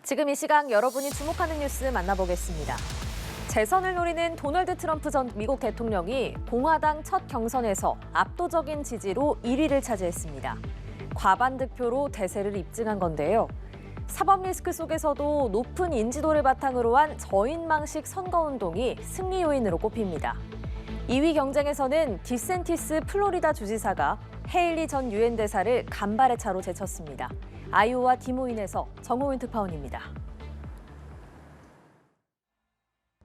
지금 이 시각 여러분이 주목하는 뉴스 만나보겠습니다. 재선을 노리는 도널드 트럼프 전 미국 대통령이 공화당 첫 경선에서 압도적인 지지로 1위를 차지했습니다. 과반 득표로 대세를 입증한 건데요. 사법 리스크 속에서도 높은 인지도를 바탕으로 한 저인망식 선거운동이 승리 요인으로 꼽힙니다. 2위 경쟁에서는 디센티스 플로리다 주지사가 헤일리 전 유엔 대사를 간발의 차로 제쳤습니다. 아이오와 디모인에서 정호윤 특파원입니다.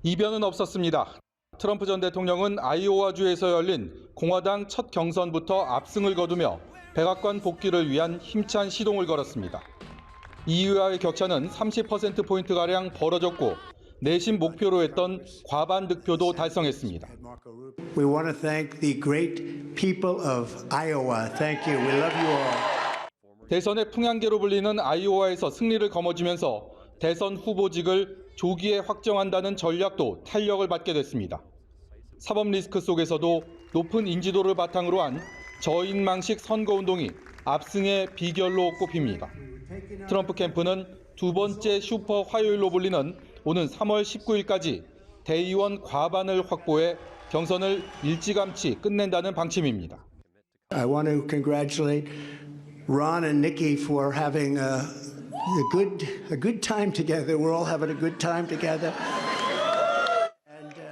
이변은 없었습니다. 트럼프 전 대통령은 아이오와주에서 열린 공화당 첫 경선부터 압승을 거두며 백악관 복귀를 위한 힘찬 시동을 걸었습니다. 2위와의 격차는 30%포인트가량 벌어졌고 내심 목표로 했던 과반 득표도 달성했습니다. We want to thank the great people of Iowa. Thank you. We love you all. 대선의 풍향계로 불리는 아이오와에서 승리를 거머쥐면서 대선 후보직을 조기에 확정한다는 전략도 탄력을 받게 됐습니다. 사법 리스크 속에서도 높은 인지도를 바탕으로 한 저인망식 선거운동이 압승의 비결로 꼽힙니다. 트럼프 캠프는 두 번째 슈퍼 화요일로 불리는 오는 3월 19일까지 대의원 과반을 확보해 경선을 일찌감치 끝낸다는 방침입니다. I want to congratulate Ron and Nikki for having a good time together. We're all having a good time together.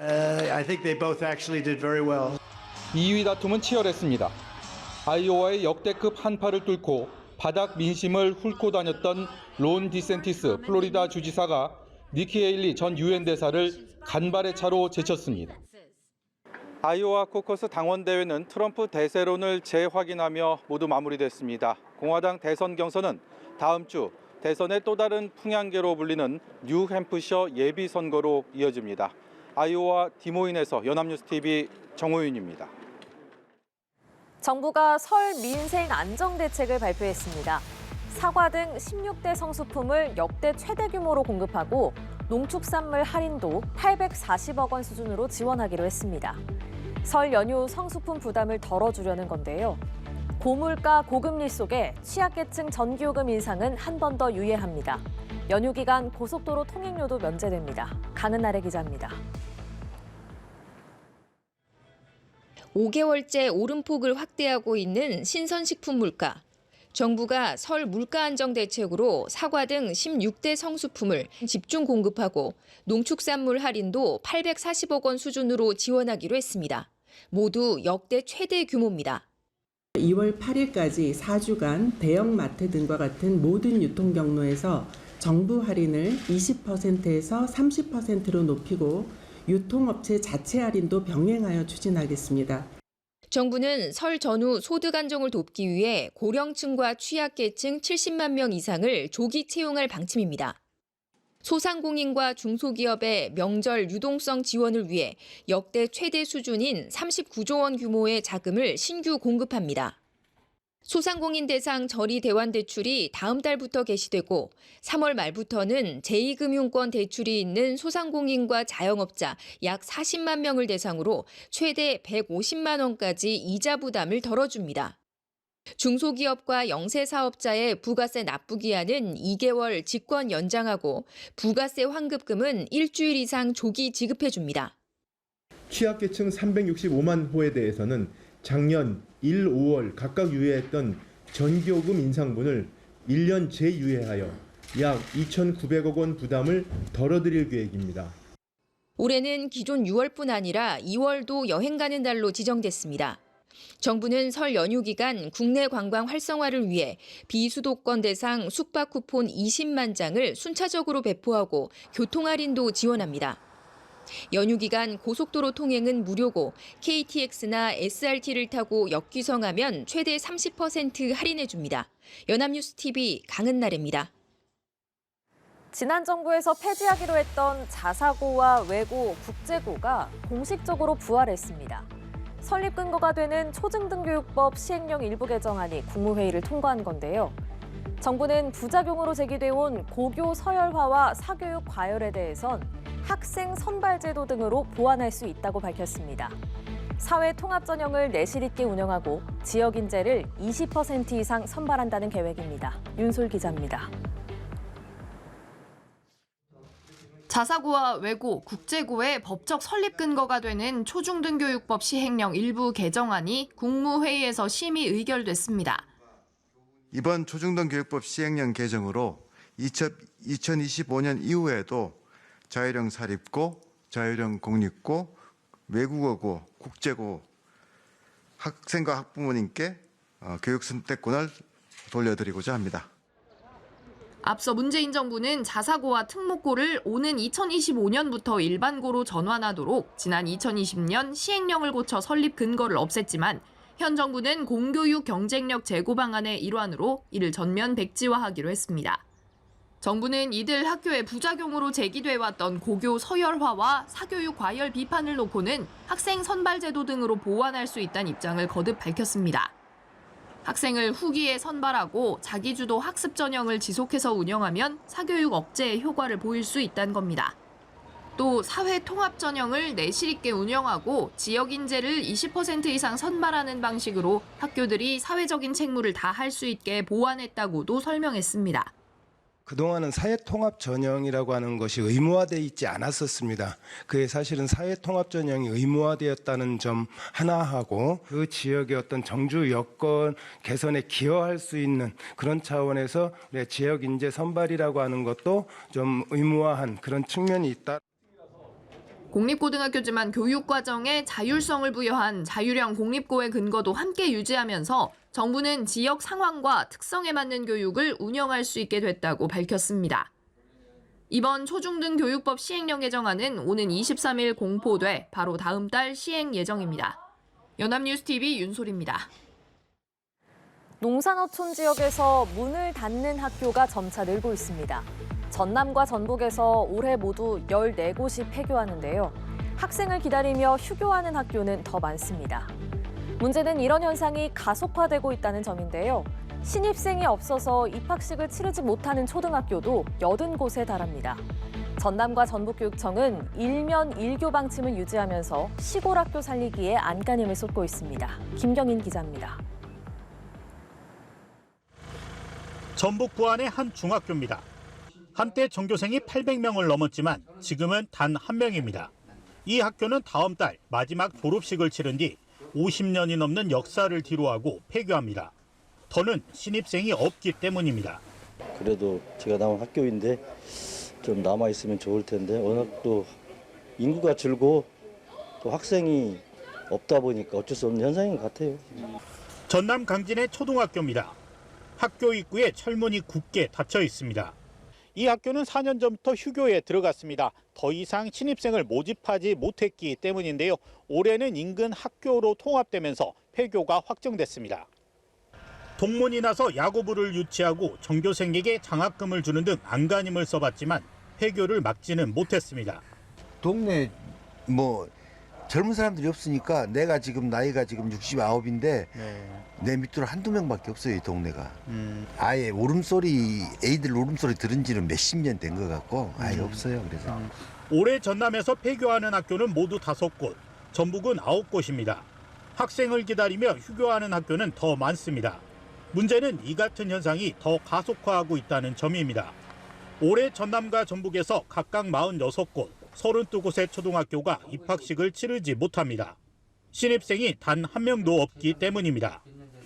And I think they both actually did very well. 2위 다툼은 치열했습니다. 아이오와의 역대급 한파를 뚫고 바닥 민심을 훑고 다녔던 론 디센티스 플로리다 주지사가 니키 헤일리 전 유엔 대사를 간발의 차로 제쳤습니다. 아이오와 코커스 당원대회는 트럼프 대세론을 재확인하며 모두 마무리됐습니다. 공화당 대선 경선은 다음 주 대선의 또 다른 풍향계로 불리는 뉴햄프셔 예비선거로 이어집니다. 아이오와 디모인에서 연합뉴스TV 정호윤입니다. 정부가 설 민생 안정 대책을 발표했습니다. 사과 등 16대 성수품을 역대 최대 규모로 공급하고 농축산물 할인도 840억 원 수준으로 지원하기로 했습니다. 설 연휴 성수품 부담을 덜어주려는 건데요. 고물가 고금리 속에 취약계층 전기요금 인상은 한 번 더 유예합니다. 연휴 기간 고속도로 통행료도 면제됩니다. 강은나래 기자입니다. 5개월째 오름폭을 확대하고 있는 신선식품 물가. 정부가 설 물가 안정 대책으로 사과 등 16대 성수품을 집중 공급하고 농축산물 할인도 840억 원 수준으로 지원하기로 했습니다. 모두 역대 최대 규모입니다. 2월 8일까지 4주간 대형마트 등과 같은 모든 유통 경로에서 정부 할인을 20%에서 30%로 높이고 유통업체 자체 할인도 병행하여 추진하겠습니다. 정부는 설 전후 소득 안정을 돕기 위해 고령층과 취약계층 70만 명 이상을 조기 채용할 방침입니다. 소상공인과 중소기업의 명절 유동성 지원을 위해 역대 최대 수준인 39조 원 규모의 자금을 신규 공급합니다. 소상공인 대상 저리 대환 대출이 다음 달부터 개시되고 3월 말부터는 제2금융권 대출이 있는 소상공인과 자영업자 약 40만 명을 대상으로 최대 150만 원까지 이자 부담을 덜어줍니다. 중소기업과 영세사업자의 부가세 납부기한은 2개월 직권 연장하고 부가세 환급금은 일주일 이상 조기 지급해줍니다. 취약계층 365만 호에 대해서는 작년 1, 5월 각각 유예했던 전기요금 인상분을 1년 재유예하여 약 2,900억 원 부담을 덜어드릴 계획입니다. 올해는 기존 6월뿐 아니라 2월도 여행 가는 달로 지정됐습니다. 정부는 설 연휴 기간 국내 관광 활성화를 위해 비수도권 대상 숙박 쿠폰 20만 장을 순차적으로 배포하고 교통 할인도 지원합니다. 연휴 기간 고속도로 통행은 무료고 KTX나 SRT를 타고 역귀성하면 최대 30% 할인해줍니다. 연합뉴스TV 강은나래입니다. 지난 정부에서 폐지하기로 했던 자사고와 외고, 국제고가 공식적으로 부활했습니다. 설립 근거가 되는 초중등교육법 시행령 일부 개정안이 국무회의를 통과한 건데요. 정부는 부작용으로 제기돼 온 고교 서열화와 사교육 과열에 대해선 학생 선발 제도 등으로 보완할 수 있다고 밝혔습니다. 사회 통합 전형을 내실 있게 운영하고 지역 인재를 20% 이상 선발한다는 계획입니다. 윤솔 기자입니다. 자사고와 외고, 국제고의 법적 설립 근거가 되는 초중등교육법 시행령 일부 개정안이 국무회의에서 심의 의결됐습니다. 이번 초중등교육법 시행령 개정으로 2025년 이후에도 자율형 사립고, 자율형 공립고, 외국어고, 국제고 학생과 학부모님께 교육 선택권을 돌려드리고자 합니다. 앞서 문재인 정부는 자사고와 특목고를 오는 2025년부터 일반고로 전환하도록 지난 2020년 시행령을 고쳐 설립 근거를 없앴지만 현 정부는 공교육 경쟁력 제고 방안의 일환으로 이를 전면 백지화하기로 했습니다. 정부는 이들 학교의 부작용으로 제기돼 왔던 고교 서열화와 사교육 과열 비판을 놓고는 학생 선발 제도 등으로 보완할 수 있다는 입장을 거듭 밝혔습니다. 학생을 후기에 선발하고 자기주도 학습 전형을 지속해서 운영하면 사교육 억제에 효과를 보일 수 있다는 겁니다. 또 사회 통합 전형을 내실 있게 운영하고 지역 인재를 20% 이상 선발하는 방식으로 학교들이 사회적인 책무를 다할 수 있게 보완했다고도 설명했습니다. 그동안은 사회통합 전형이라고 하는 것이 의무화되어 있지 않았었습니다. 그게 사실은 사회통합 전형이 의무화되었다는 점 하나하고 그 지역의 어떤 정주 여건 개선에 기여할 수 있는 그런 차원에서 지역 인재 선발이라고 하는 것도 좀 의무화한 그런 측면이 있다. 공립고등학교지만 교육과정에 자율성을 부여한 자율형 공립고의 근거도 함께 유지하면서 정부는 지역 상황과 특성에 맞는 교육을 운영할 수 있게 됐다고 밝혔습니다. 이번 초중등 교육법 시행령 개정안은 오는 23일 공포돼 바로 다음 달 시행 예정입니다. 연합뉴스TV 윤솔입니다. 농산어촌 지역에서 문을 닫는 학교가 점차 늘고 있습니다. 전남과 전북에서 올해 모두 14곳이 폐교하는데요. 학생을 기다리며 휴교하는 학교는 더 많습니다. 문제는 이런 현상이 가속화되고 있다는 점인데요. 신입생이 없어서 입학식을 치르지 못하는 초등학교도 80곳에 달합니다. 전남과 전북교육청은 일면 일교 방침을 유지하면서 시골 학교 살리기에 안간힘을 쏟고 있습니다. 김경인 기자입니다. 전북 부안의 한 중학교입니다. 한때 전교생이 800명을 넘었지만 지금은 단 1명입니다. 이 학교는 다음 달 마지막 졸업식을 치른 뒤 50년이 넘는 역사를 뒤로하고 폐교합니다. 더는 신입생이 없기 때문입니다. 그래도 제가 나온 학교인데 좀 남아있으면 좋을 텐데 워낙 또 인구가 줄고 또 학생이 없다 보니까 어쩔 수 없는 현상인 것 같아요. 전남 강진의 초등학교입니다. 학교 입구에 철문이 굳게 닫혀 있습니다. 이 학교는 4년 전부터 휴교에 들어갔습니다. 더 이상 신입생을 모집하지 못했기 때문인데요. 올해는 인근 학교로 통합되면서 폐교가 확정됐습니다. 동문이 나서 야구부를 유치하고 전교생에게 장학금을 주는 등 안간힘을 써봤지만 폐교를 막지는 못했습니다. 동네 젊은 사람들이 없으니까 내가 지금 나이가 지금 69인데 내 밑으로 한두 명밖에 없어요, 이 동네가. 아예 애들 울음소리 들은 지는 몇십 년 된 것 같고 아예 없어요. 그래서 올해 전남에서 폐교하는 학교는 모두 5곳, 전북은 9곳입니다. 학생을 기다리며 휴교하는 학교는 더 많습니다. 문제는 이 같은 현상이 더 가속화하고 있다는 점입니다. 올해 전남과 전북에서 각각 46곳, 32곳의 초등학교가 입학식을 치르지 못합니다. 신입생이 단 1명도 없기 때문입니다.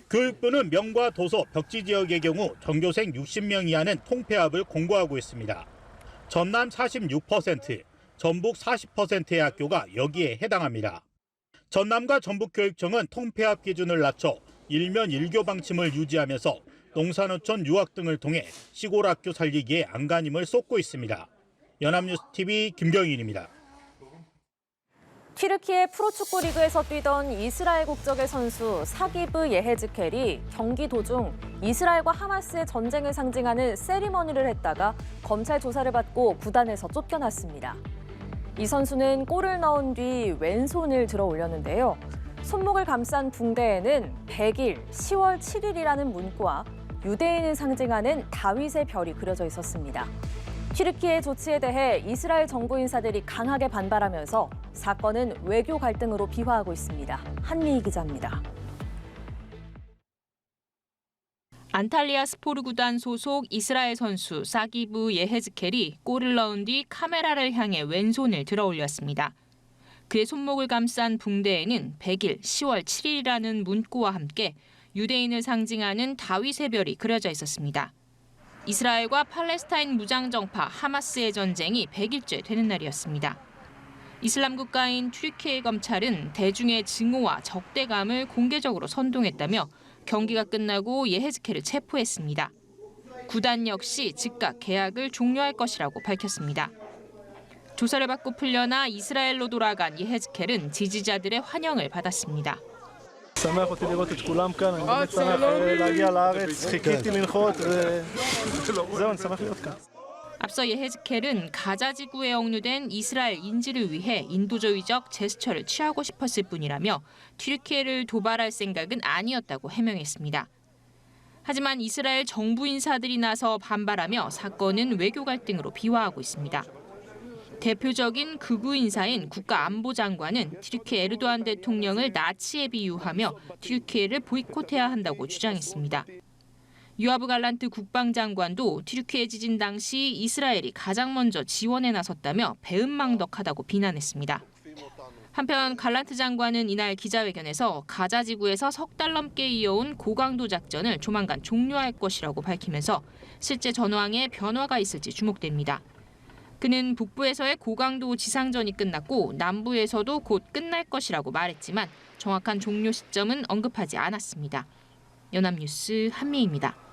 교육부는 명과 도서, 벽지 지역의 경우 전교생 60명 이하는 통폐합을 공고하고 있습니다. 전남 46%, 전북 40%의 학교가 여기에 해당합니다. 전남과 전북교육청은 통폐합 기준을 낮춰 일면 일교 방침을 유지하면서 농산어촌 유학 등을 통해 시골 학교 살리기에 안간힘을 쏟고 있습니다. 연합뉴스TV 김경인입니다. 튀르키예 프로축구 리그에서 뛰던 이스라엘 국적의 선수 사기브 예헤즈켈이 경기 도중 이스라엘과 하마스의 전쟁을 상징하는 세리머니를 했다가 검찰 조사를 받고 구단에서 쫓겨났습니다. 이 선수는 골을 넣은 뒤 왼손을 들어 올렸는데요. 손목을 감싼 붕대에는 100일, 10월 7일이라는 문구와 유대인을 상징하는 다윗의 별이 그려져 있었습니다. 튀르키예의 조치에 대해 이스라엘 정부 인사들이 강하게 반발하면서 사건은 외교 갈등으로 비화하고 있습니다. 한미희 기자입니다. 안탈리아 스포르 구단 소속 이스라엘 선수 사기브 예헤즈켈이 골을 넣은 뒤 카메라를 향해 왼손을 들어 올렸습니다. 그의 손목을 감싼 붕대에는 100일 10월 7일이라는 문구와 함께 유대인을 상징하는 다윗의 별이 그려져 있었습니다. 이스라엘과 팔레스타인 무장정파 하마스의 전쟁이 100일째 되는 날이었습니다. 이슬람 국가인 튀르키예 검찰은 대중의 증오와 적대감을 공개적으로 선동했다며 경기가 끝나고 예헤즈켈을 체포했습니다. 구단 역시 즉각 계약을 종료할 것이라고 밝혔습니다. 조사를 받고 풀려나 이스라엘로 돌아간 예헤즈켈은 지지자들의 환영을 받았습니다. שמח אותי לראות את כולם כאן, אני באמת שמח להגיע לארץ, חיכיתי לנחות וזהו, אני שמח להיות כאן. 앞서 예헤즈켈은 가자 지구에 억류된 이스라엘 인질을 위해 인도주의적 제스처를 취하고 싶었을 뿐이라며 튀르키예를 도발할 생각은 아니었다고 해명했습니다. 하지만 이스라엘 정부 인사들이 나서 반발하며 사건은 외교 갈등으로 비화하고 있습니다. 대표적인 극우 인사인 국가안보장관은 튀르키예 에르도안 대통령을 나치에 비유하며 튀르키예를 보이콧해야 한다고 주장했습니다. 유아브 갈란트 국방장관도 튀르키예 지진 당시 이스라엘이 가장 먼저 지원에 나섰다며 배은망덕하다고 비난했습니다. 한편 갈란트 장관은 이날 기자회견에서 가자 지구에서 석 달 넘게 이어온 고강도 작전을 조만간 종료할 것이라고 밝히면서 실제 전황에 변화가 있을지 주목됩니다. 그는 북부에서의 고강도 지상전이 끝났고 남부에서도 곧 끝날 것이라고 말했지만 정확한 종료 시점은 언급하지 않았습니다. 연합뉴스 한미희입니다.